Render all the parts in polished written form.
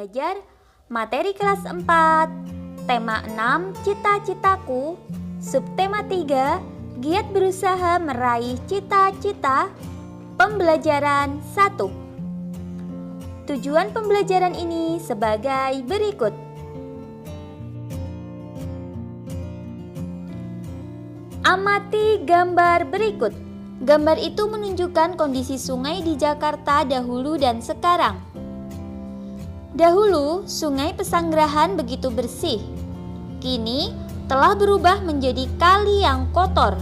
belajar materi kelas 4, tema 6, cita-citaku, subtema 3, giat berusaha meraih cita-cita, pembelajaran 1. Tujuan pembelajaran ini sebagai berikut. Amati gambar berikut. Gambar itu menunjukkan kondisi sungai di Jakarta dahulu dan sekarang. Dahulu, Sungai Pesanggerahan begitu bersih. Kini telah berubah menjadi kali yang kotor,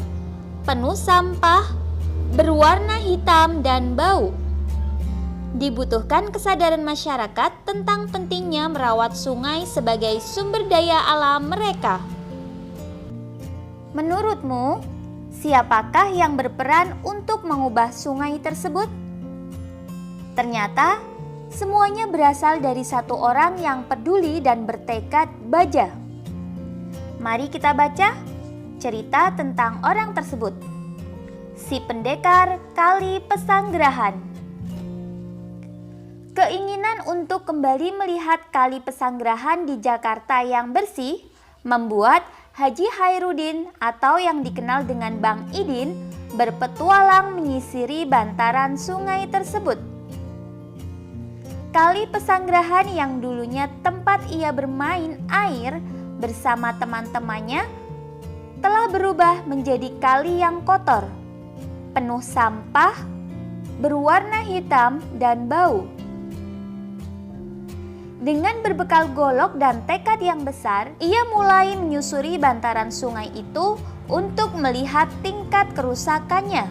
penuh sampah, berwarna hitam dan bau. Dibutuhkan kesadaran masyarakat tentang pentingnya merawat sungai sebagai sumber daya alam mereka. Menurutmu, siapakah yang berperan untuk mengubah sungai tersebut? Ternyata, semuanya berasal dari satu orang yang peduli dan bertekad baja. Mari kita baca cerita tentang orang tersebut. Si pendekar Kali Pesanggerahan. Keinginan untuk kembali melihat Kali Pesanggerahan di Jakarta yang bersih membuat Haji Hairudin atau yang dikenal dengan Bang Idin berpetualang menyisiri bantaran sungai tersebut. Kali Pesanggerahan yang dulunya tempat ia bermain air bersama teman-temannya telah berubah menjadi kali yang kotor, penuh sampah, berwarna hitam dan bau. Dengan berbekal golok dan tekad yang besar, ia mulai menyusuri bantaran sungai itu untuk melihat tingkat kerusakannya.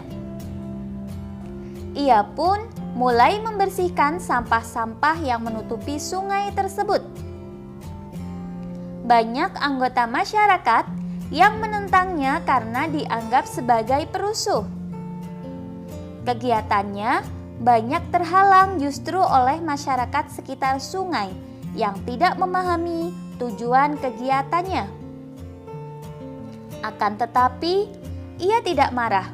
Ia pun mulai membersihkan sampah-sampah yang menutupi sungai tersebut. Banyak anggota masyarakat yang menentangnya karena dianggap sebagai perusuh. Kegiatannya banyak terhalang justru oleh masyarakat sekitar sungai yang tidak memahami tujuan kegiatannya. Akan tetapi, ia tidak marah.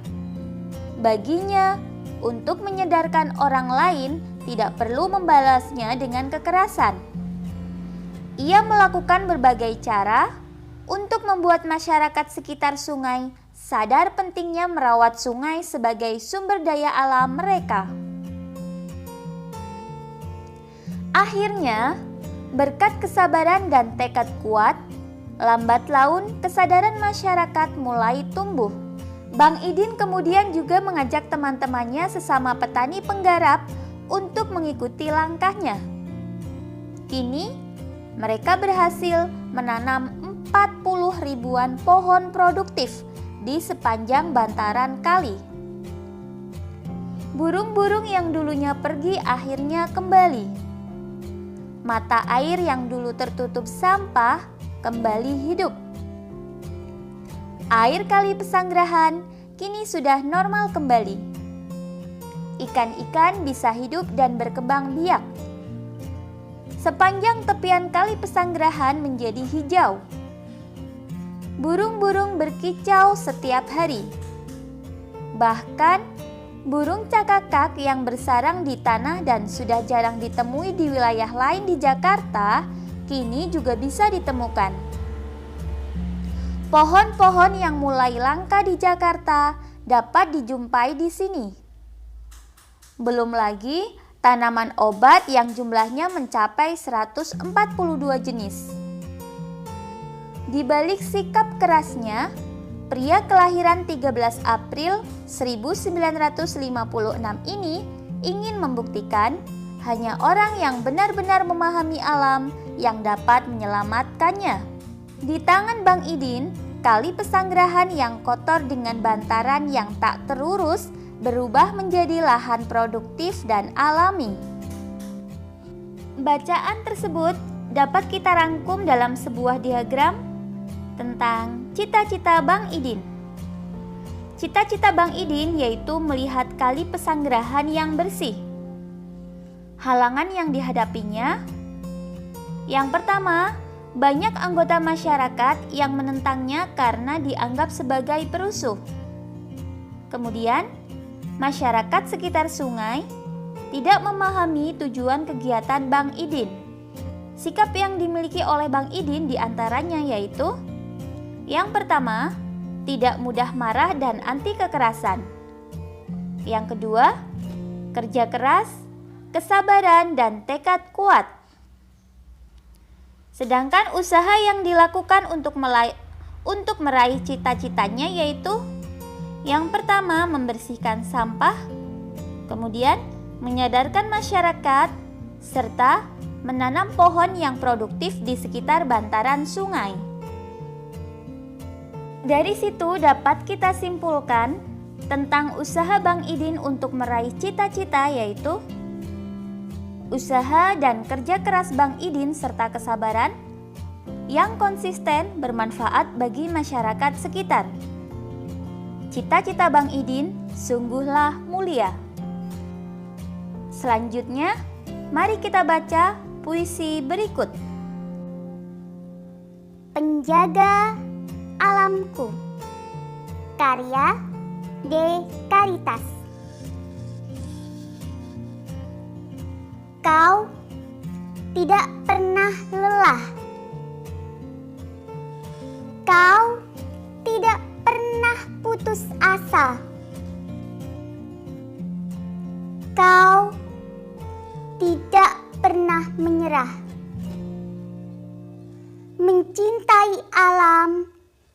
Baginya, untuk menyadarkan orang lain tidak perlu membalasnya dengan kekerasan. Ia melakukan berbagai cara untuk membuat masyarakat sekitar sungai sadar pentingnya merawat sungai sebagai sumber daya alam mereka. Akhirnya, berkat kesabaran dan tekad kuat, lambat laun kesadaran masyarakat mulai tumbuh. Bang Idin kemudian juga mengajak teman-temannya sesama petani penggarap untuk mengikuti langkahnya. Kini, mereka berhasil menanam 40 ribuan pohon produktif di sepanjang bantaran kali. Burung-burung yang dulunya pergi akhirnya kembali. Mata air yang dulu tertutup sampah kembali hidup. Air Kali Pesanggerahan kini sudah normal kembali. Ikan-ikan bisa hidup dan berkembang biak. Sepanjang tepian Kali Pesanggerahan menjadi hijau. Burung-burung berkicau setiap hari. Bahkan burung cakakak yang bersarang di tanah dan sudah jarang ditemui di wilayah lain di Jakarta, kini juga bisa ditemukan. Pohon-pohon yang mulai langka di Jakarta dapat dijumpai di sini. Belum lagi tanaman obat yang jumlahnya mencapai 142 jenis. Di balik sikap kerasnya, pria kelahiran 13 April 1956 ini ingin membuktikan hanya orang yang benar-benar memahami alam yang dapat menyelamatkannya. Di tangan Bang Idin, Kali Pesanggerahan yang kotor dengan bantaran yang tak terurus berubah menjadi lahan produktif dan alami. Bacaan tersebut dapat kita rangkum dalam sebuah diagram tentang cita-cita Bang Idin. Cita-cita Bang Idin yaitu melihat Kali Pesanggerahan yang bersih. Halangan yang dihadapinya, yang pertama, banyak anggota masyarakat yang menentangnya karena dianggap sebagai perusuh. Kemudian, masyarakat sekitar sungai tidak memahami tujuan kegiatan Bang Idin. Sikap yang dimiliki oleh Bang Idin diantaranya yaitu: yang pertama, tidak mudah marah dan anti kekerasan. Yang kedua, kerja keras, kesabaran, dan tekad kuat. Sedangkan usaha yang dilakukan untuk meraih cita-citanya yaitu: yang pertama, membersihkan sampah, kemudian menyadarkan masyarakat, serta menanam pohon yang produktif di sekitar bantaran sungai. Dari situ dapat kita simpulkan tentang usaha Bang Idin untuk meraih cita-cita yaitu: usaha dan kerja keras Bang Idin serta kesabaran yang konsisten bermanfaat bagi masyarakat sekitar. Cita-cita Bang Idin sungguhlah mulia. Selanjutnya, mari kita baca puisi berikut. Penjaga Alamku, karya De Caritas. Kau tidak pernah lelah. Kau tidak pernah putus asa. Kau tidak pernah menyerah. Mencintai alam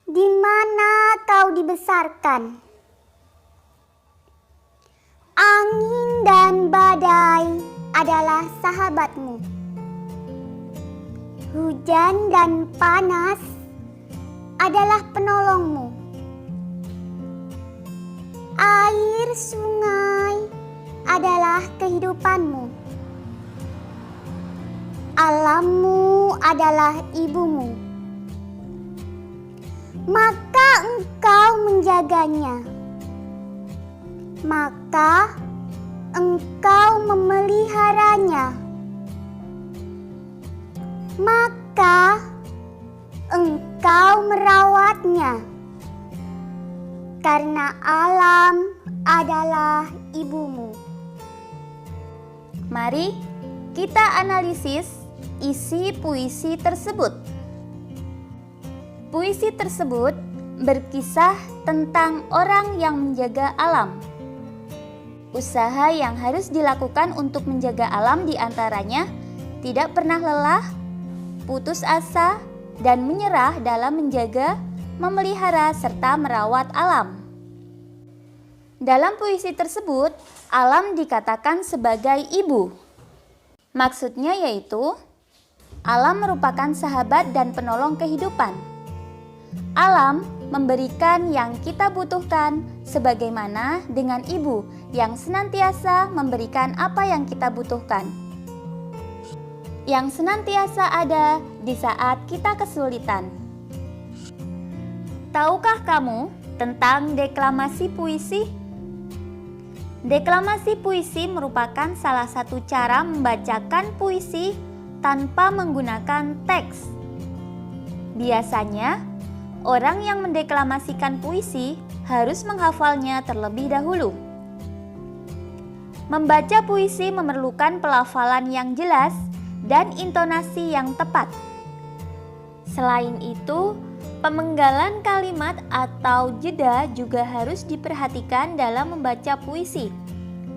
di mana kau dibesarkan. Angin dan badai adalah sahabatmu. Hujan dan panas adalah penolongmu. Air sungai adalah kehidupanmu. Alammu adalah ibumu. Maka engkau menjaganya. Maka engkau memeliharanya. Maka engkau merawatnya. Karena alam adalah ibumu. Mari kita analisis isi puisi tersebut. Puisi tersebut berkisah tentang orang yang menjaga alam. Usaha yang harus dilakukan untuk menjaga alam diantaranya tidak pernah lelah, putus asa, dan menyerah dalam menjaga, memelihara, serta merawat alam. Dalam puisi tersebut, alam dikatakan sebagai ibu. Maksudnya yaitu, alam merupakan sahabat dan penolong kehidupan. Alam memberikan yang kita butuhkan, sebagaimana dengan ibu yang senantiasa memberikan apa yang kita butuhkan, yang senantiasa ada di saat kita kesulitan. Tahukah kamu tentang deklamasi puisi? Deklamasi puisi merupakan salah satu cara membacakan puisi tanpa menggunakan teks. Biasanya, orang yang mendeklamasikan puisi harus menghafalnya terlebih dahulu. Membaca puisi memerlukan pelafalan yang jelas dan intonasi yang tepat. Selain itu, pemenggalan kalimat atau jeda juga harus diperhatikan dalam membaca puisi,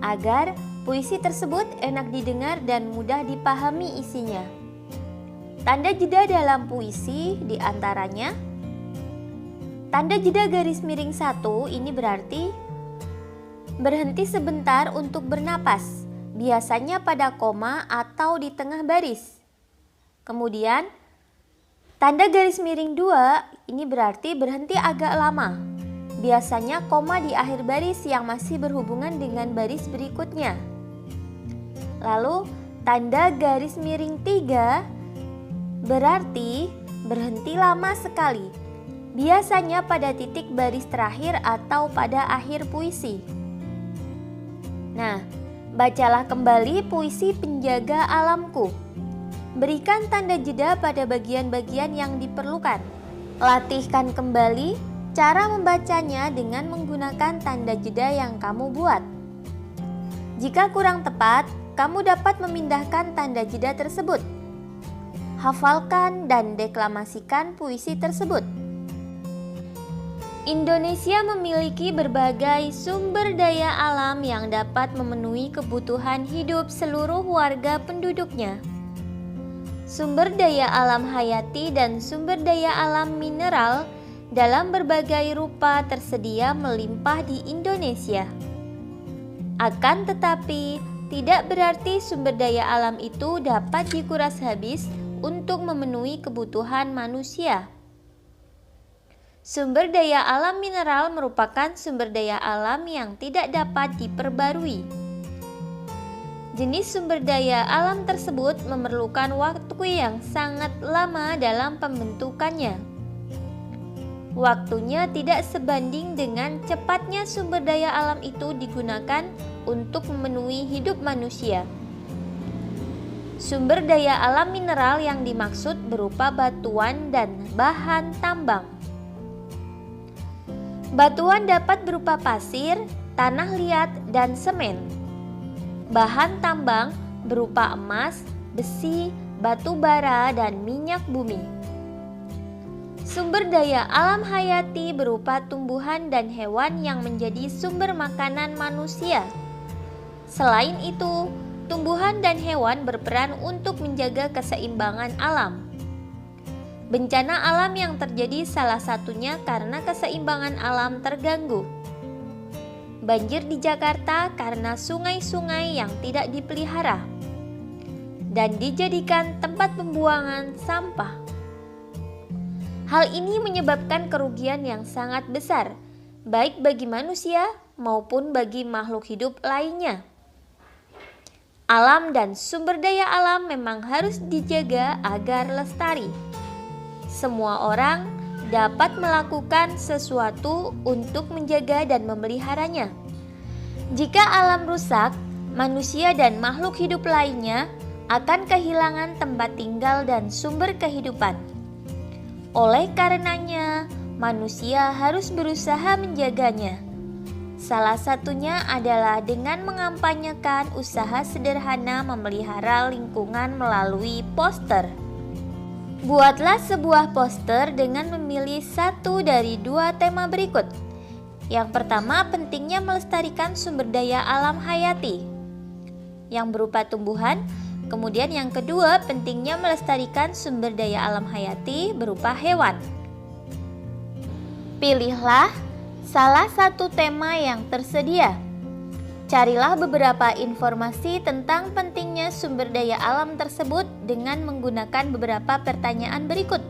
agar puisi tersebut enak didengar dan mudah dipahami isinya. Tanda jeda dalam puisi diantaranya: tanda jeda garis miring 1 ini berarti berhenti sebentar untuk bernapas, biasanya pada koma atau di tengah baris. Kemudian, tanda garis miring 2 ini berarti berhenti agak lama, biasanya koma di akhir baris yang masih berhubungan dengan baris berikutnya. Lalu, tanda garis miring 3 berarti berhenti lama sekali, biasanya pada titik baris terakhir atau pada akhir puisi. Nah, bacalah kembali puisi Penjaga Alamku. Berikan tanda jeda pada bagian-bagian yang diperlukan. Latihkan kembali cara membacanya dengan menggunakan tanda jeda yang kamu buat. Jika kurang tepat, kamu dapat memindahkan tanda jeda tersebut. hafalkan dan deklamasikan puisi tersebut. Indonesia memiliki berbagai sumber daya alam yang dapat memenuhi kebutuhan hidup seluruh warga penduduknya. Sumber daya alam hayati dan sumber daya alam mineral dalam berbagai rupa tersedia melimpah di Indonesia. Akan tetapi, tidak berarti sumber daya alam itu dapat dikuras habis untuk memenuhi kebutuhan manusia. Sumber daya alam mineral merupakan sumber daya alam yang tidak dapat diperbarui. Jenis sumber daya alam tersebut memerlukan waktu yang sangat lama dalam pembentukannya. Waktunya tidak sebanding dengan cepatnya sumber daya alam itu digunakan untuk memenuhi hidup manusia. Sumber daya alam mineral yang dimaksud berupa batuan dan bahan tambang. Batuan dapat berupa pasir, tanah liat, dan semen. Bahan tambang berupa emas, besi, batu bara, dan minyak bumi. Sumber daya alam hayati berupa tumbuhan dan hewan yang menjadi sumber makanan manusia. Selain itu, tumbuhan dan hewan berperan untuk menjaga keseimbangan alam. Bencana alam yang terjadi salah satunya karena keseimbangan alam terganggu. Banjir di Jakarta karena sungai-sungai yang tidak dipelihara dan dijadikan tempat pembuangan sampah. Hal ini menyebabkan kerugian yang sangat besar, baik bagi manusia maupun bagi makhluk hidup lainnya. Alam dan sumber daya alam memang harus dijaga agar lestari. Semua orang dapat melakukan sesuatu untuk menjaga dan memeliharanya. Jika alam rusak, manusia dan makhluk hidup lainnya akan kehilangan tempat tinggal dan sumber kehidupan. Oleh karenanya, manusia harus berusaha menjaganya. Salah satunya adalah dengan mengampanyekan usaha sederhana memelihara lingkungan melalui poster. Buatlah sebuah poster dengan memilih satu dari dua tema berikut. Yang pertama, pentingnya melestarikan sumber daya alam hayati yang berupa tumbuhan. Kemudian yang kedua, pentingnya melestarikan sumber daya alam hayati berupa hewan. Pilihlah salah satu tema yang tersedia. Carilah beberapa informasi tentang pentingnya sumber daya alam tersebut dengan menggunakan beberapa pertanyaan berikut.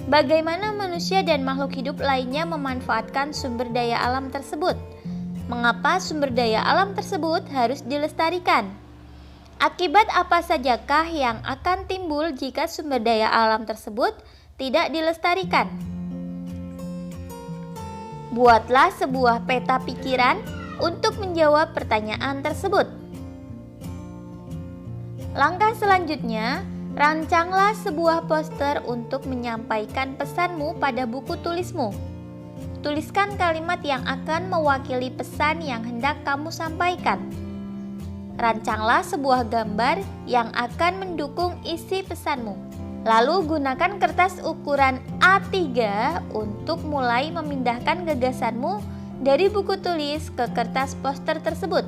Bagaimana manusia dan makhluk hidup lainnya memanfaatkan sumber daya alam tersebut? Mengapa sumber daya alam tersebut harus dilestarikan? Akibat apa sajakah yang akan timbul jika sumber daya alam tersebut tidak dilestarikan? Buatlah sebuah peta pikiran untuk menjawab pertanyaan tersebut. Langkah selanjutnya, rancanglah sebuah poster untuk menyampaikan pesanmu pada buku tulismu. Tuliskan kalimat yang akan mewakili pesan yang hendak kamu sampaikan. Rancanglah sebuah gambar yang akan mendukung isi pesanmu. Lalu gunakan kertas ukuran A3 untuk mulai memindahkan gagasanmu dari buku tulis ke kertas poster tersebut.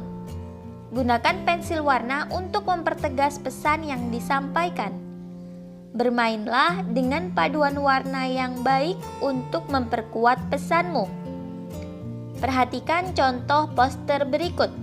Gunakan pensil warna untuk mempertegas pesan yang disampaikan. Bermainlah dengan paduan warna yang baik untuk memperkuat pesanmu. Perhatikan contoh poster berikut.